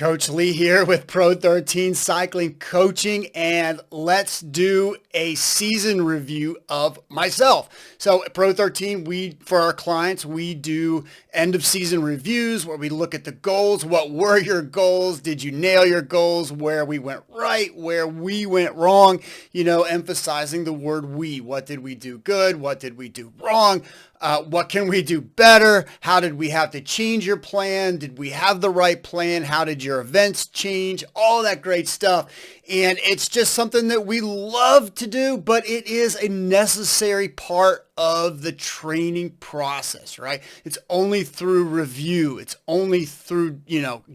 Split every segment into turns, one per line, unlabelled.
Coach Lee here with Pro 13 Cycling Coaching, and let's do a season review of myself. So at Pro 13, for our clients, we do end of season reviews where we look at the goals. What were your goals? Did you nail your goals? Where we went right, where we went wrong, emphasizing the word we. What did we do good? What did we do wrong? What can we do better? How did we have to change your plan? Did we have the right plan? How did your events change? All that great stuff. And it's just something that we love to do, but it is a necessary part of the training process, right? It's only through review. It's only through,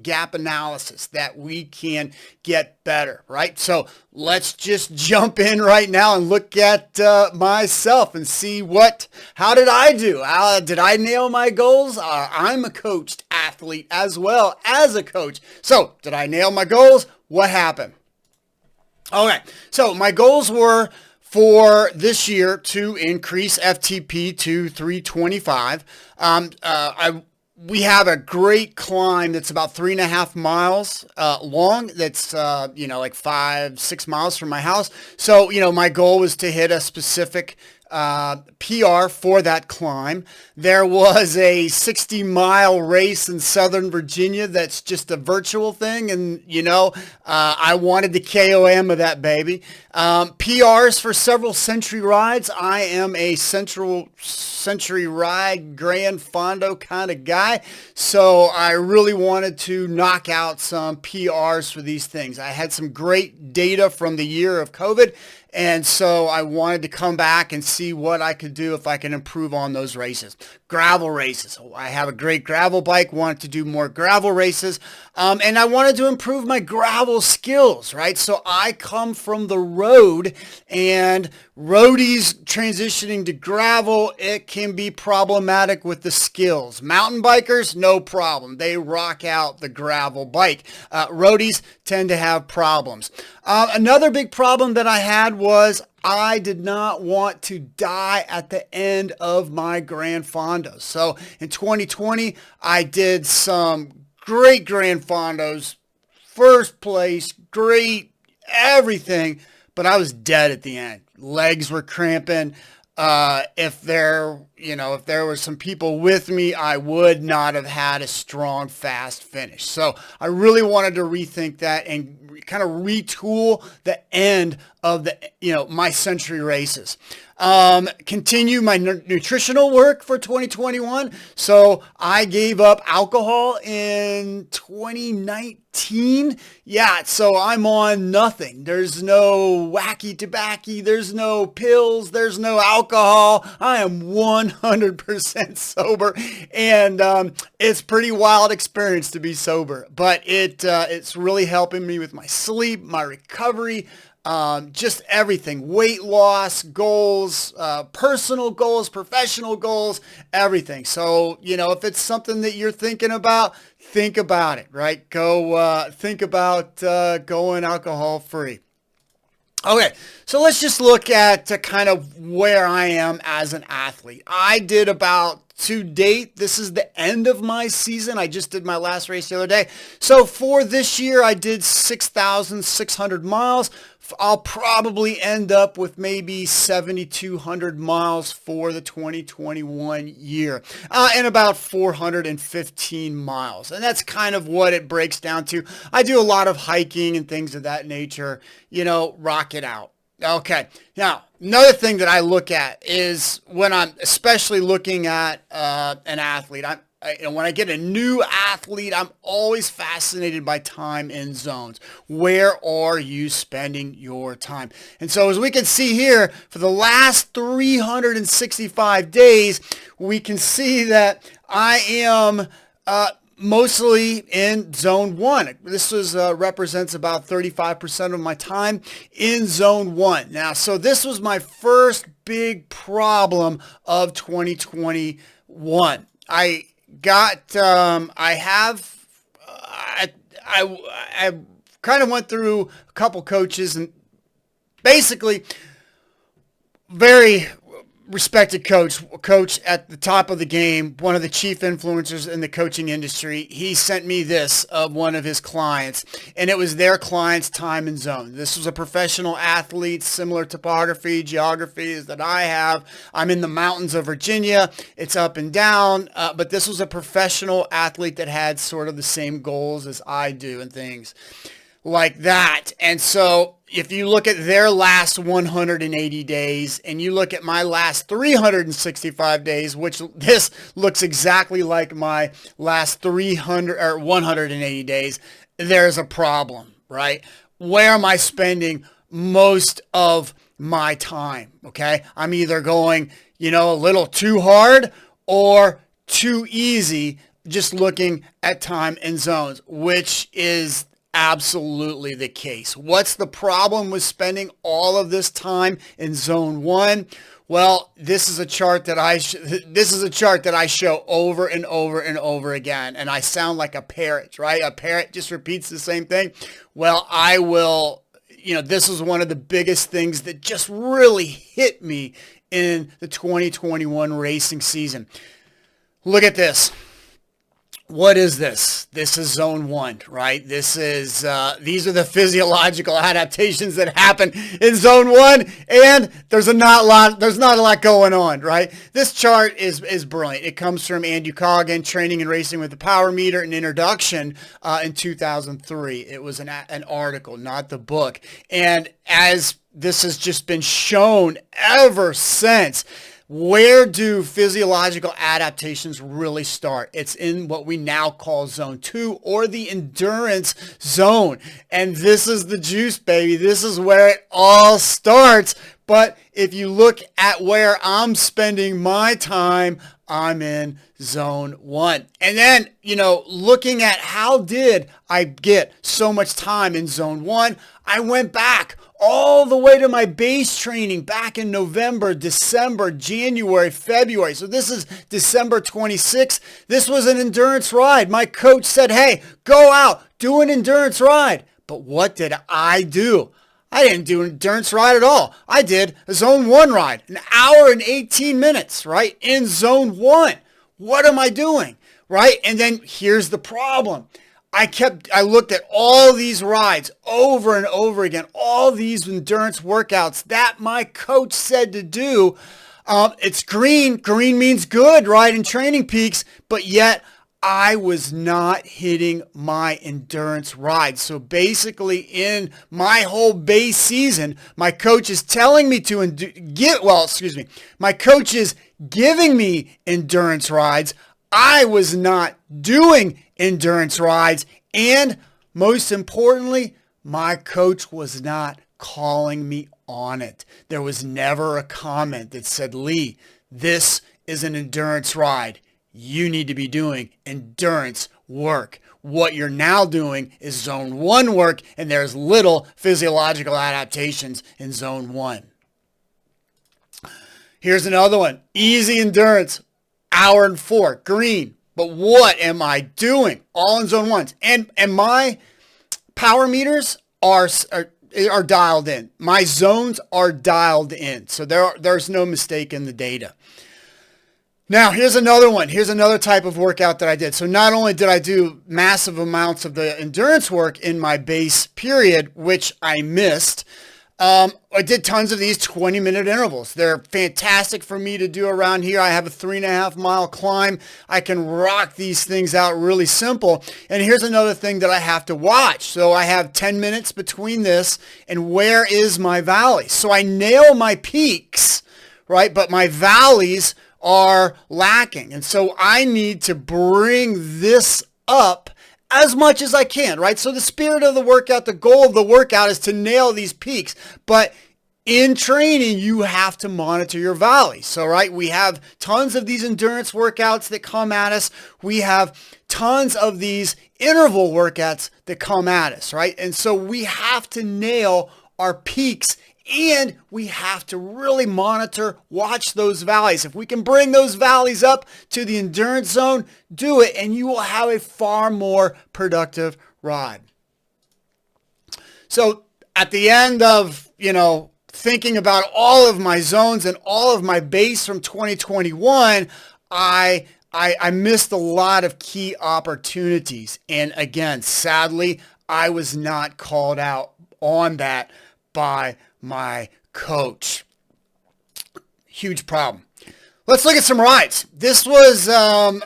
gap analysis that we can get better, right? So let's just jump in right now and look at myself and see how did I do? Did I nail my goals? I'm a coached athlete as well as a coach. So did I nail my goals? What happened? Okay, so my goals were for this year to increase FTP to 325. We have a great climb that's about 3.5 miles long. That's, like 5-6 miles from my house. So, my goal was to hit a specific PR for that climb. There was a 60-mile race in Southern Virginia that's just a virtual thing, and I wanted the KOM of that baby. PRs for several century rides. I am a century ride Grand Fondo kind of guy, so I really wanted to knock out some PRs for these things. I had some great data from the year of COVID, and so I wanted to come back and see what I could do if I can improve on those races. Gravel races. I have a great gravel bike, wanted to do more gravel races, and I wanted to improve my gravel skills, right? So I come from the road, and roadies transitioning to gravel, it can be problematic with the skills. Mountain bikers, no problem. They rock out the gravel bike. Roadies tend to have problems. Another big problem that I had was I did not want to die at the end of my Grand Fondos. So in 2020, I did some great Grand Fondos, first place, great everything, but I was dead at the end. Legs were cramping. If there were some people with me, I would not have had a strong, fast finish. So I really wanted to rethink that and kind of retool the end of my century races. Continue my nutritional work for 2021. So I gave up alcohol in 2019. Yeah, so I'm on nothing. There's no wacky tobacco. There's no pills. There's no alcohol. I am 100% sober, and it's pretty wild experience to be sober. But it's really helping me with my sleep, my recovery. Just everything, weight loss goals, personal goals, professional goals, everything. So, if it's something that you're thinking about, think about it, right? Think about going alcohol free. Okay, so let's just look at kind of where I am as an athlete. I did to date, this is the end of my season. I just did my last race the other day. So for this year, I did 6,600 miles. I'll probably end up with maybe 7,200 miles for the 2021 year, and about 415 miles. And that's kind of what it breaks down to. I do a lot of hiking and things of that nature, rock it out. Okay. Now, another thing that I look at is when I'm especially looking at an athlete, when I get a new athlete, I'm always fascinated by time in zones. Where are you spending your time? And so as we can see here, for the last 365 days, we can see that I am mostly in zone 1. This represents about 35% of my time in zone 1. Now, so this was my first big problem of 2021. I kind of went through a couple coaches, and basically very respected coach at the top of the game, one of the chief influencers in the coaching industry, he sent me this of one of his clients, and it was their client's time and zone. This was a professional athlete, similar topography, geography as that I have. I'm in the mountains of Virginia. It's up and down, but this was a professional athlete that had sort of the same goals as I do and things like that. And so if you look at their last 180 days and you look at my last 365 days, which this looks exactly like my last 300 or 180 days, there's a problem, right? Where am I spending most of my time? Okay. I'm either going, a little too hard or too easy, just looking at time and zones, which is absolutely the case. What's the problem with spending all of this time in zone 1? Well, this is a chart that I show over and over and over again, and I sound like a parrot, right? A parrot just repeats the same thing. Well, I will, this is one of the biggest things that just really hit me in the 2021 racing season. Look at this. What is this? This is zone 1, right? This is, these are the physiological adaptations that happen in zone 1, and there's not a lot going on, right? This chart is brilliant. It comes from Andy Coggan, Training and Racing with the Power Meter, an introduction in 2003. It was an article, not the book. And as this has just been shown ever since, where do physiological adaptations really start? It's in what we now call zone 2 or the endurance zone. And this is the juice, baby. This is where it all starts. But if you look at where I'm spending my time, I'm in zone 1. And then, looking at how did I get so much time in zone 1, I went back all the way to my base training back in November, December, January, February. So this is December 26th. This was an endurance ride. My coach said, hey, go out, do an endurance ride. But what did I do? I didn't do an endurance ride at all. I did a zone 1 ride, an hour and 18 minutes, right? In zone 1. What am I doing? Right? And then here's the problem. I looked at all these rides over and over again, all these endurance workouts that my coach said to do. It's green. Green means good, right? In Training Peaks, but yet I was not hitting my endurance rides. So basically in my whole base season, my coach is telling me to my coach is giving me endurance rides. I was not doing endurance rides, and most importantly, my coach was not calling me on it. There was never a comment that said, Lee, this is an endurance ride. You need to be doing endurance work. What you're now doing is zone 1 work, and there's little physiological adaptations in zone 1. Here's another one. Easy endurance, hour and 4, green. But what am I doing? All in zone 1. And my power meters are dialed in. My zones are dialed in. So there's no mistake in the data. Now, here's another one. Here's another type of workout that I did. So not only did I do massive amounts of the endurance work in my base period, which I missed, I did tons of these 20-minute intervals. They're fantastic for me to do around here. I have a 3.5-mile climb. I can rock these things out really simple. And here's another thing that I have to watch. So I have 10 minutes between this, and where is my valley? So I nail my peaks, right? But my valleys are lacking. And so I need to bring this up as much as I can, right? So the spirit of the workout, the goal of the workout is to nail these peaks. But in training, you have to monitor your valleys. So, right, we have tons of these endurance workouts that come at us. We have tons of these interval workouts that come at us, right? And so we have to nail our peaks, and we have to really monitor, watch those valleys. If we can bring those valleys up to the endurance zone, do it, and you will have a far more productive ride. So at the end of, thinking about all of my zones and all of my base from 2021, I missed a lot of key opportunities. And again, sadly, I was not called out on that by my coach. Huge problem. Let's look at some rides. This was,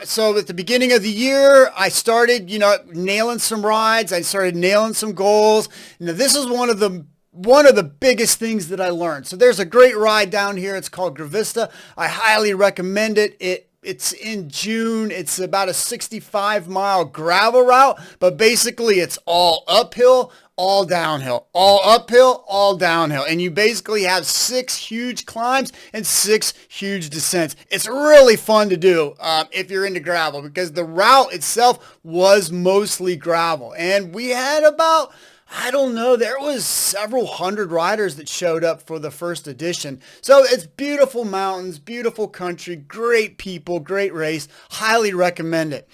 so at the beginning of the year, I started, nailing some rides. I started nailing some goals. Now, this is one of the biggest things that I learned. So there's a great ride down here. It's called Gravista. I highly recommend it. It's in June. It's about a 65-mile gravel route, but basically it's all uphill, all downhill, all uphill, all downhill. And you basically have 6 huge climbs and 6 huge descents. It's really fun to do if you're into gravel, because the route itself was mostly gravel. And we had about, there was several hundred riders that showed up for the first edition. So it's beautiful mountains, beautiful country, great people, great race. Highly recommend it.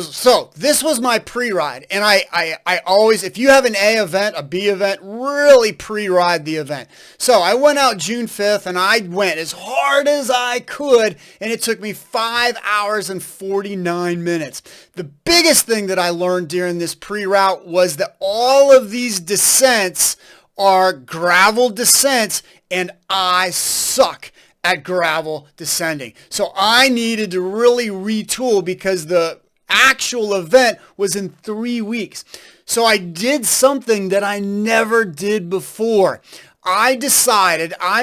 So this was my pre-ride. And I always, if you have an A event, a B event, really pre-ride the event. So I went out June 5th and I went as hard as I could. And it took me 5 hours and 49 minutes. The biggest thing that I learned during this pre-route was that all of these descents are gravel descents, and I suck at gravel descending. So I needed to really retool, because the actual event was in 3 weeks. So I did something that I never did before. I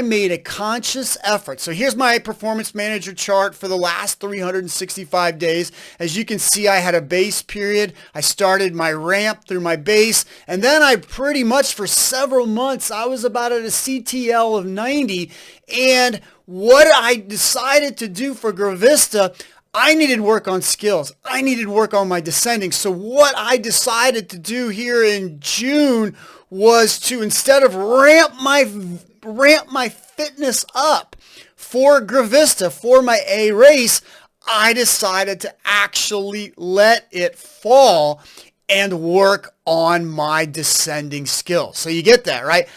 made a conscious effort. So here's my performance manager chart for the last 365 days. As you can see, I had a base period. I started my ramp through my base. And then I pretty much for several months, I was about at a CTL of 90. And what I decided to do for Gravista, I needed work on skills. I needed work on my descending. So what I decided to do here in June was to, instead of ramp my fitness up for Gravista, for my A race, I decided to actually let it fall and work on my descending skills. So you get that, right?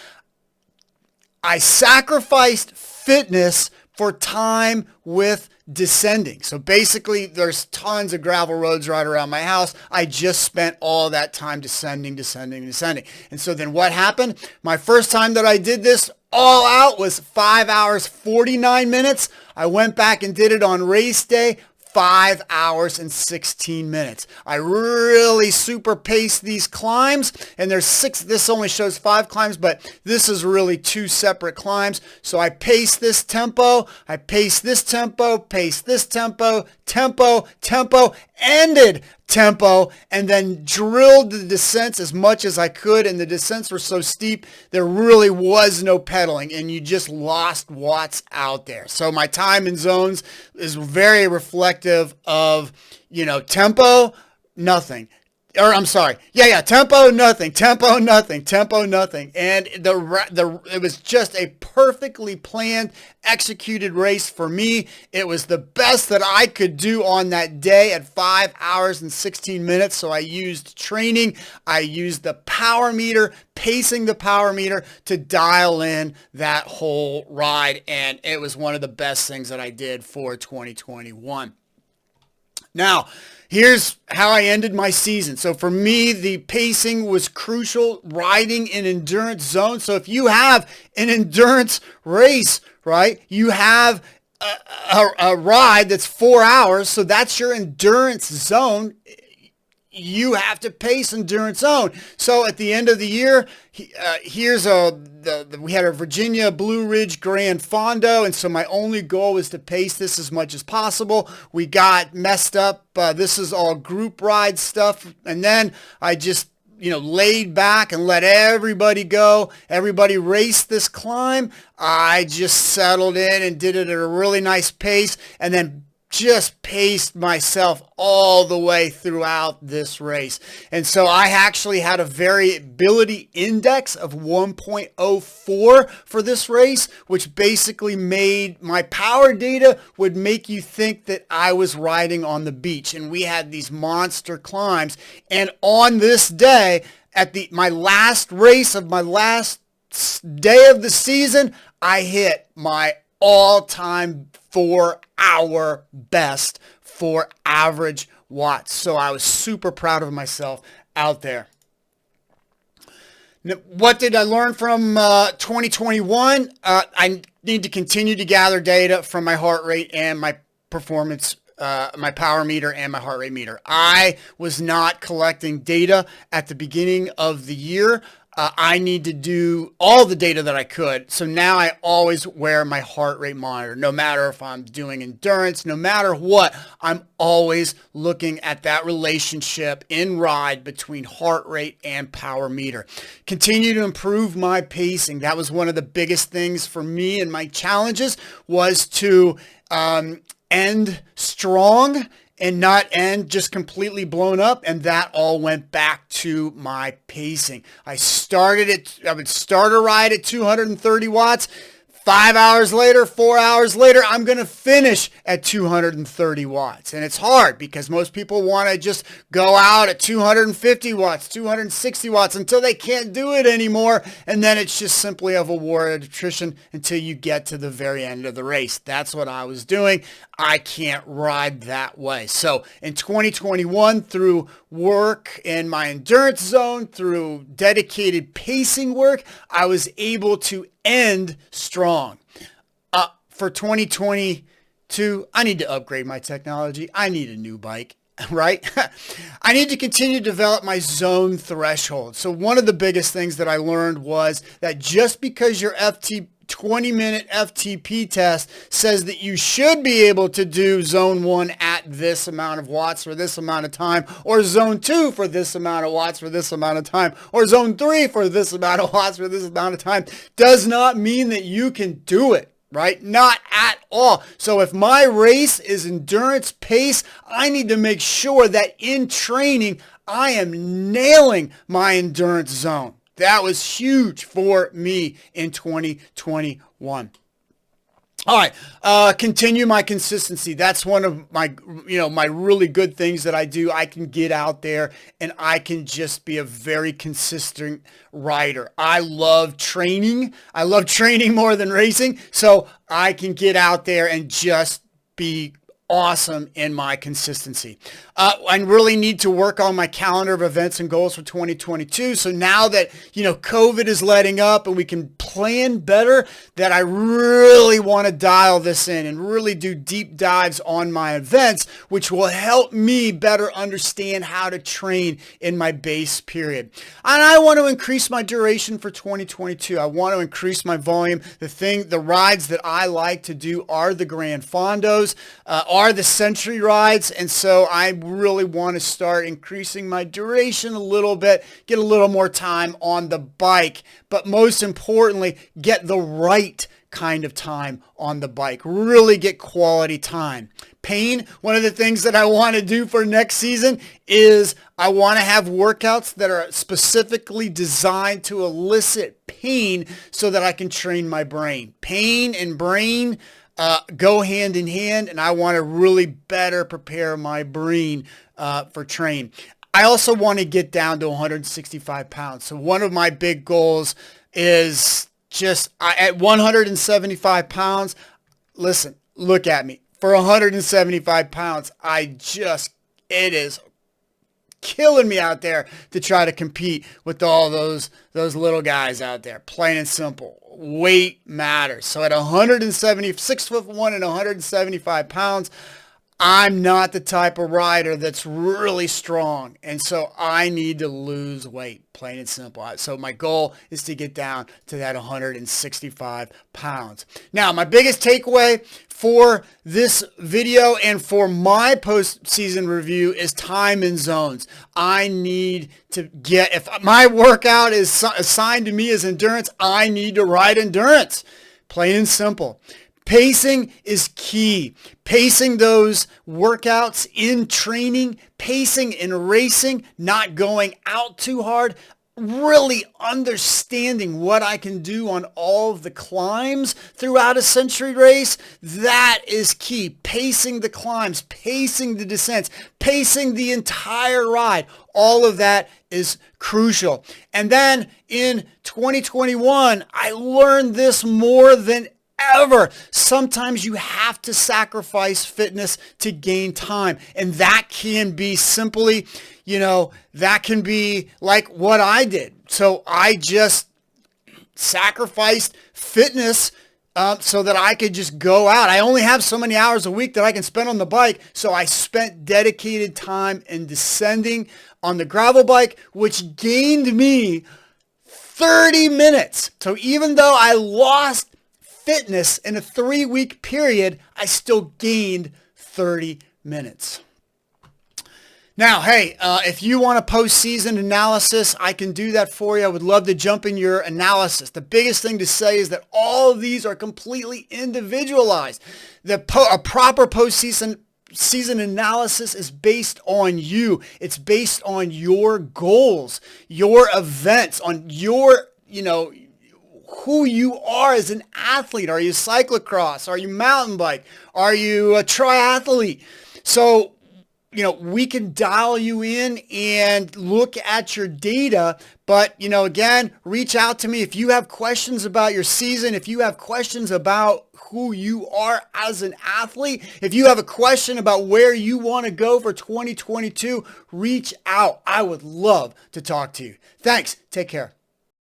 I sacrificed fitness for time with descending. So basically there's tons of gravel roads right around my house. I just spent all that time descending. And so then what happened? My first time that I did this all out was 5 hours, 49 minutes. I went back and did it on race day, 5 hours and 16 minutes. I really super paced these climbs, and there's 6, this only shows 5 climbs, but this is really 2 separate climbs. So I paced this tempo, I paced this tempo, paced this tempo, ended tempo, and then drilled the descents as much as I could. And the descents were so steep, there really was no pedaling, and you just lost watts out there. So my time in zones is very reflective of, tempo, nothing. Or I'm sorry. Tempo, nothing. And it was just a perfectly planned, executed race for me. It was the best that I could do on that day at 5 hours and 16 minutes. So I used training. I used the power meter, pacing the power meter to dial in that whole ride. And it was one of the best things that I did for 2021. Now, here's how I ended my season. So for me, the pacing was crucial, riding an endurance zone. So if you have an endurance race, right, you have a ride that's 4 hours. So that's your endurance zone. You have to pace endurance zone. So at the end of the year, we had a Virginia Blue Ridge Grand Fondo, and so my only goal was to pace this as much as possible. We got messed up. This is all group ride stuff, and then I just laid back and let everybody go. Everybody raced this climb. I just settled in and did it at a really nice pace, and then just paced myself all the way throughout this race. And so I actually had a variability index of 1.04 for this race, which basically made my power data would make you think that I was riding on the beach. And we had these monster climbs. And on this day, at my last race of my last day of the season, I hit my all-time 4-hour best for average watts. So I was super proud of myself out there. Now, what did I learn from 2021? I need to continue to gather data from my heart rate and my performance, my power meter and my heart rate meter. I was not collecting data at the beginning of the year. I need to do all the data that I could. So now I always wear my heart rate monitor, no matter if I'm doing endurance, no matter what, I'm always looking at that relationship in ride between heart rate and power meter. Continue to improve my pacing. That was one of the biggest things for me and my challenges was to end strong and not end just completely blown up. And that all went back to my pacing. I would start a ride at 230 watts. 5 hours later, 4 hours later, I'm going to finish at 230 watts. And it's hard because most people want to just go out at 250 watts, 260 watts until they can't do it anymore. And then it's just simply of a war of attrition until you get to the very end of the race. That's what I was doing. I can't ride that way. So in 2021, through work in my endurance zone, through dedicated pacing work, I was able to end strong. For 2022, I need to upgrade my technology. I need a new bike, right? I need to continue to develop my zone threshold. So one of the biggest things that I learned was that just because your 20-minute FTP test says that you should be able to do zone 1 at this amount of watts for this amount of time, or zone 2 for this amount of watts for this amount of time, or zone 3 for this amount of watts for this amount of time, does not mean that you can do it, right? Not at all. So if my race is endurance pace, I need to make sure that in training, I am nailing my endurance zone. That was huge for me in 2021. All right, continue my consistency. That's one of my, my really good things that I do. I can get out there and I can just be a very consistent rider. I love training. I love training more than racing. So I can get out there and just be awesome in my consistency. I really need to work on my calendar of events and goals for 2022. So now that, COVID is letting up and we can plan better, that I really want to dial this in and really do deep dives on my events, which will help me better understand how to train in my base period. And I want to increase my duration for 2022. I want to increase my volume. The rides that I like to do are the Grand Fondos, are the Century rides, and so I really want to start increasing my duration a little bit, get a little more time on the bike, but most importantly, get the right kind of time on the bike, really get quality time. Pain, one of the things that I want to do for next season is I want to have workouts that are specifically designed to elicit pain so that I can train my brain. Pain and brain go hand in hand, and I want to really better prepare my brain for train. I also want to get down to 165 pounds. So one of my big goals is at 175 pounds, listen, look at me. For 175 pounds, it is killing me out there to try to compete with all those little guys out there. Plain and simple. Weight matters. So at 6'1" and 175 pounds, I'm not the type of rider that's really strong. And so I need to lose weight, plain and simple. So my goal is to get down to that 165 pounds. Now, my biggest takeaway for this video and for my postseason review is time and zones. I need to if my workout is assigned to me as endurance, I need to ride endurance, plain and simple. Pacing is key. Pacing those workouts in training, pacing in racing, not going out too hard. really understanding what I can do on all of the climbs throughout a century race, that is key. Pacing the climbs, pacing the descents, pacing the entire ride. All of that is crucial. And then in 2021, I learned this more than ever. Sometimes you have to sacrifice fitness to gain time. And that can be simply, that can be like what I did. So I just sacrificed fitness so that I could just go out. I only have so many hours a week that I can spend on the bike. So I spent dedicated time in descending on the gravel bike, which gained me 30 minutes. So even though I lost fitness in a 3-week period, I still gained 30 minutes. Now, hey, if you want a postseason analysis, I can do that for you. I would love to jump in your analysis. The biggest thing to say is that all of these are completely individualized. A proper postseason analysis is based on you. It's based on your goals, your events, on your, who you are as an athlete. Are you cyclocross? Are you mountain bike? Are you a triathlete? So, we can dial you in and look at your data, but, again, reach out to me if you have questions about your season, if you have questions about who you are as an athlete, if you have a question about where you want to go for 2022, reach out. I would love to talk to you. Thanks. Take care.